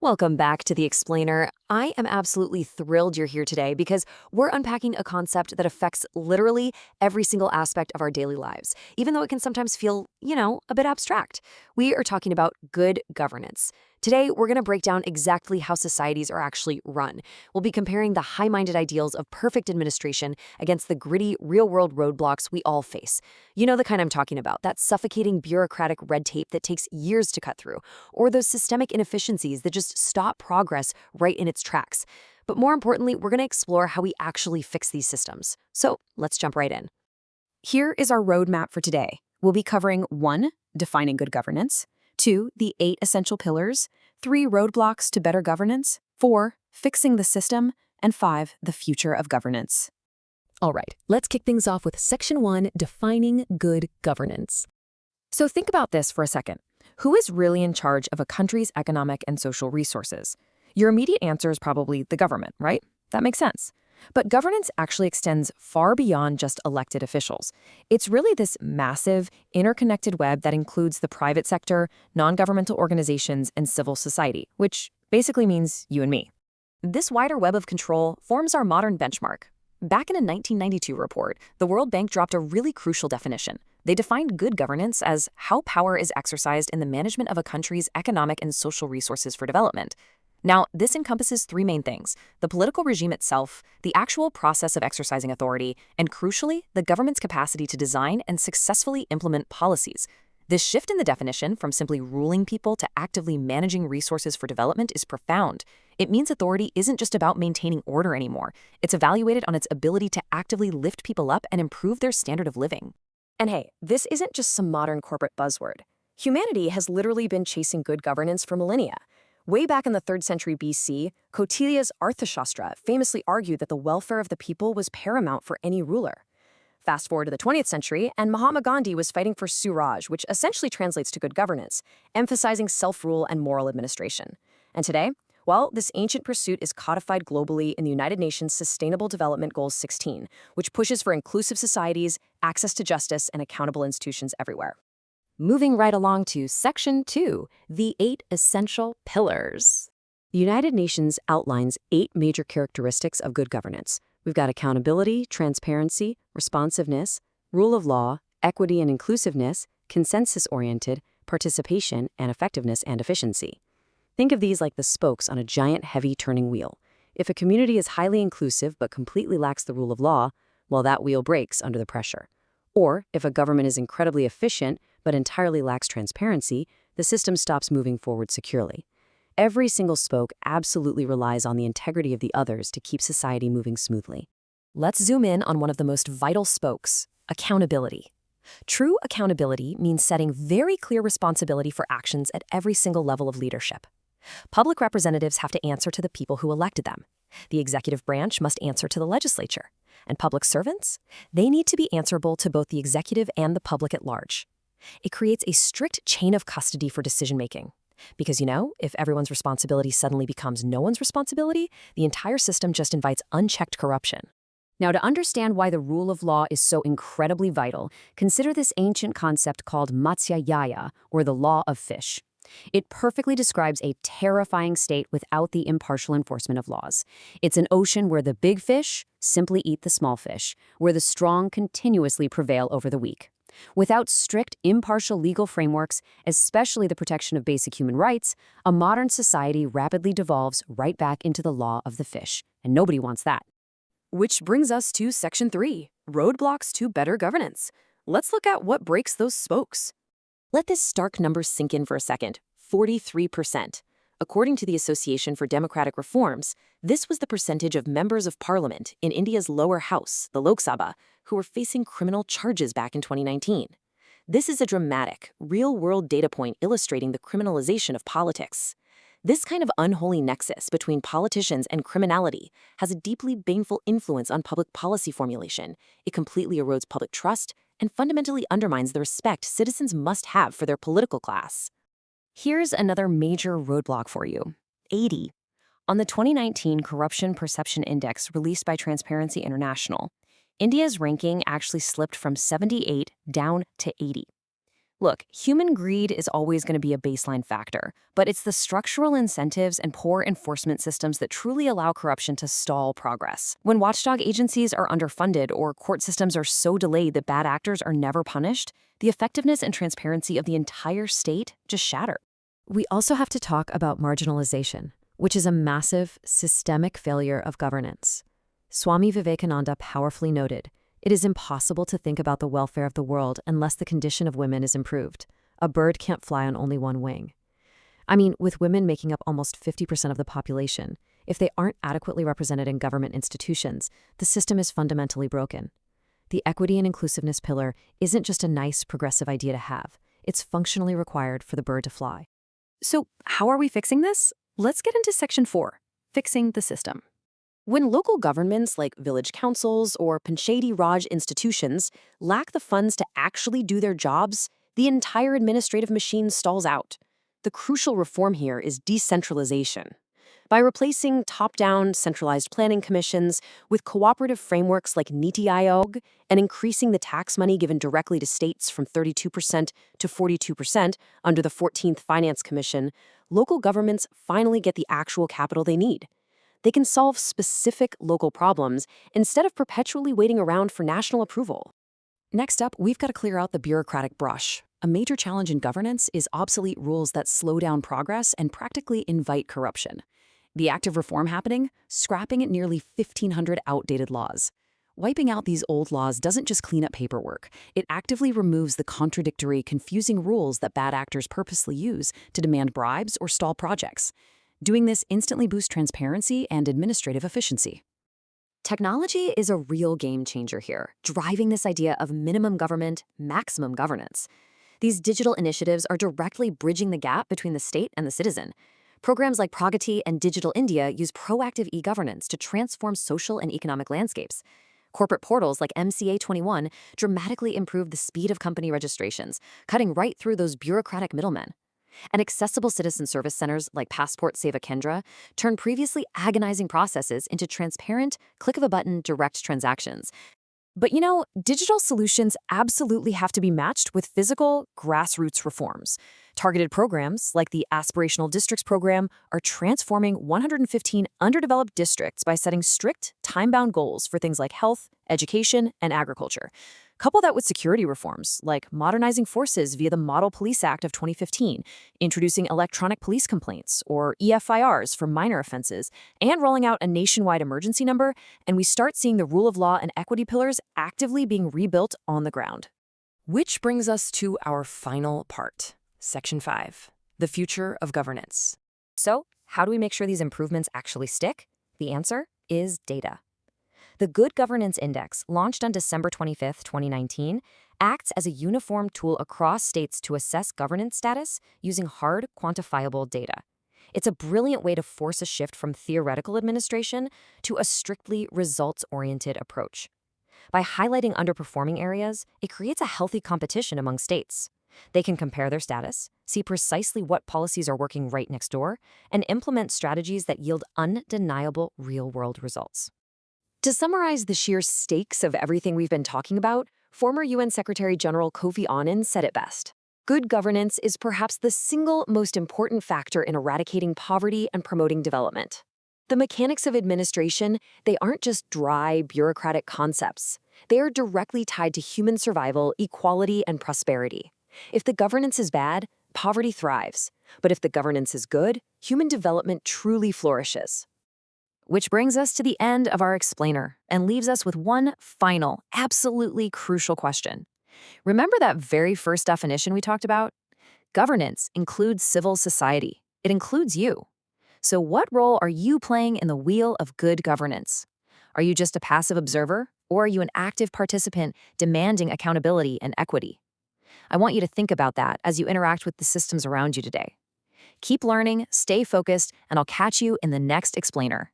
Welcome back to The Explainer. I am absolutely thrilled you're here today because we're unpacking a concept that affects literally every single aspect of our daily lives, even though it can sometimes feel, a bit abstract. We are talking about good governance. Today, we're going to break down exactly how societies are actually run. We'll be comparing the high-minded ideals of perfect administration against the gritty, real-world roadblocks we all face. You know the kind I'm talking about, that suffocating bureaucratic red tape that takes years to cut through, or those systemic inefficiencies that just stop progress right in its tracks. But more importantly, we're going to explore how we actually fix these systems. So let's jump right in. Here is our roadmap for today. We'll be covering 1. Defining good governance, 2. The 8 essential pillars, 3. Roadblocks to better governance, 4. Fixing the system, and 5. The future of governance. All right, let's kick things off with Section 1, Defining Good Governance. So think about this for a second. Who is really in charge of a country's economic and social resources? Your immediate answer is probably the government, right? That makes sense. But governance actually extends far beyond just elected officials. It's really this massive, interconnected web that includes the private sector, non-governmental organizations, and civil society, which basically means you and me. This wider web of control forms our modern benchmark. Back in a 1992 report, the World Bank dropped a really crucial definition. They defined good governance as how power is exercised in the management of a country's economic and social resources for development. Now, this encompasses 3 main things: the political regime itself, the actual process of exercising authority, and crucially, the government's capacity to design and successfully implement policies. This shift in the definition from simply ruling people to actively managing resources for development is profound. It means authority isn't just about maintaining order anymore. It's evaluated on its ability to actively lift people up and improve their standard of living. And hey, this isn't just some modern corporate buzzword. Humanity has literally been chasing good governance for millennia. Way back in the 3rd century BC, Kautilya's Arthashastra famously argued that the welfare of the people was paramount for any ruler. Fast forward to the 20th century, and Mahatma Gandhi was fighting for Swaraj, which essentially translates to good governance, emphasizing self-rule and moral administration. And today, well, this ancient pursuit is codified globally in the United Nations Sustainable Development Goals 16, which pushes for inclusive societies, access to justice, and accountable institutions everywhere. Moving right along to Section 2, the 8 essential pillars. The United Nations outlines 8 major characteristics of good governance. We've got accountability, transparency, responsiveness, rule of law, equity and inclusiveness, consensus-oriented, participation, and effectiveness and efficiency. Think of these like the spokes on a giant, heavy turning wheel. If a community is highly inclusive but completely lacks the rule of law, well, that wheel breaks under the pressure. Or, if a government is incredibly efficient but entirely lacks transparency, the system stops moving forward securely. Every single spoke absolutely relies on the integrity of the others to keep society moving smoothly. Let's zoom in on one of the most vital spokes: accountability. True accountability means setting very clear responsibility for actions at every single level of leadership. Public representatives have to answer to the people who elected them. The executive branch must answer to the legislature. And public servants? They need to be answerable to both the executive and the public at large. It creates a strict chain of custody for decision-making. Because, if everyone's responsibility suddenly becomes no one's responsibility, the entire system just invites unchecked corruption. Now, to understand why the rule of law is so incredibly vital, consider this ancient concept called Machiavelli, or the law of fish. It perfectly describes a terrifying state without the impartial enforcement of laws. It's an ocean where the big fish simply eat the small fish, where the strong continuously prevail over the weak. Without strict, impartial legal frameworks, especially the protection of basic human rights, a modern society rapidly devolves right back into the law of the fish, and nobody wants that. Which brings us to Section 3, Roadblocks to Better Governance. Let's look at what breaks those spokes. Let this stark number sink in for a second: 43%. According to the Association for Democratic Reforms, this was the percentage of members of parliament in India's lower house, the Lok Sabha, who were facing criminal charges back in 2019. This is a dramatic, real-world data point illustrating the criminalization of politics. This kind of unholy nexus between politicians and criminality has a deeply baneful influence on public policy formulation. It completely erodes public trust and fundamentally undermines the respect citizens must have for their political class. Here's another major roadblock for you: 80. On the 2019 Corruption Perception Index released by Transparency International, India's ranking actually slipped from 78 down to 80. Look, human greed is always going to be a baseline factor, but it's the structural incentives and poor enforcement systems that truly allow corruption to stall progress. When watchdog agencies are underfunded or court systems are so delayed that bad actors are never punished, the effectiveness and transparency of the entire state just shatter. We also have to talk about marginalization, which is a massive, systemic failure of governance. Swami Vivekananda powerfully noted, "It is impossible to think about the welfare of the world unless the condition of women is improved. A bird can't fly on only one wing." I mean, with women making up almost 50% of the population, if they aren't adequately represented in government institutions, the system is fundamentally broken. The equity and inclusiveness pillar isn't just a nice, progressive idea to have. It's functionally required for the bird to fly. So, how are we fixing this? Let's get into Section 4, Fixing the System. When local governments like village councils or Panchayati Raj institutions lack the funds to actually do their jobs, the entire administrative machine stalls out. The crucial reform here is decentralization. By replacing top-down centralized planning commissions with cooperative frameworks like Niti Aayog and increasing the tax money given directly to states from 32% to 42% under the 14th Finance Commission, local governments finally get the actual capital they need. They can solve specific local problems instead of perpetually waiting around for national approval. Next up, we've got to clear out the bureaucratic brush. A major challenge in governance is obsolete rules that slow down progress and practically invite corruption. The active reform happening, scrapping at nearly 1,500 outdated laws. Wiping out these old laws doesn't just clean up paperwork. It actively removes the contradictory, confusing rules that bad actors purposely use to demand bribes or stall projects. Doing this instantly boosts transparency and administrative efficiency. Technology is a real game changer here, driving this idea of minimum government, maximum governance. These digital initiatives are directly bridging the gap between the state and the citizen. Programs like Pragati and Digital India use proactive e-governance to transform social and economic landscapes. Corporate portals like MCA21 dramatically improve the speed of company registrations, cutting right through those bureaucratic middlemen. And accessible citizen service centers like Passport Seva Kendra turn previously agonizing processes into transparent, click-of-a-button direct transactions. But digital solutions absolutely have to be matched with physical, grassroots reforms. Targeted programs, like the Aspirational Districts program, are transforming 115 underdeveloped districts by setting strict, time-bound goals for things like health, education, and agriculture. Couple that with security reforms, like modernizing forces via the Model Police Act of 2015, introducing electronic police complaints, or EFIRs for minor offenses, and rolling out a nationwide emergency number, and we start seeing the rule of law and equity pillars actively being rebuilt on the ground. Which brings us to our final part, Section 5, the future of governance. So, how do we make sure these improvements actually stick? The answer is data. The Good Governance Index, launched on December 25, 2019, acts as a uniform tool across states to assess governance status using hard, quantifiable data. It's a brilliant way to force a shift from theoretical administration to a strictly results-oriented approach. By highlighting underperforming areas, it creates a healthy competition among states. They can compare their status, see precisely what policies are working right next door, and implement strategies that yield undeniable real-world results. To summarize the sheer stakes of everything we've been talking about, former UN Secretary General Kofi Annan said it best. Good governance is perhaps the single most important factor in eradicating poverty and promoting development. The mechanics of administration, they aren't just dry, bureaucratic concepts. They are directly tied to human survival, equality, and prosperity. If the governance is bad, poverty thrives. But if the governance is good, human development truly flourishes. Which brings us to the end of our explainer and leaves us with one final, absolutely crucial question. Remember that very first definition we talked about? Governance includes civil society. It includes you. So what role are you playing in the wheel of good governance? Are you just a passive observer, or are you an active participant demanding accountability and equity? I want you to think about that as you interact with the systems around you today. Keep learning, stay focused, and I'll catch you in the next explainer.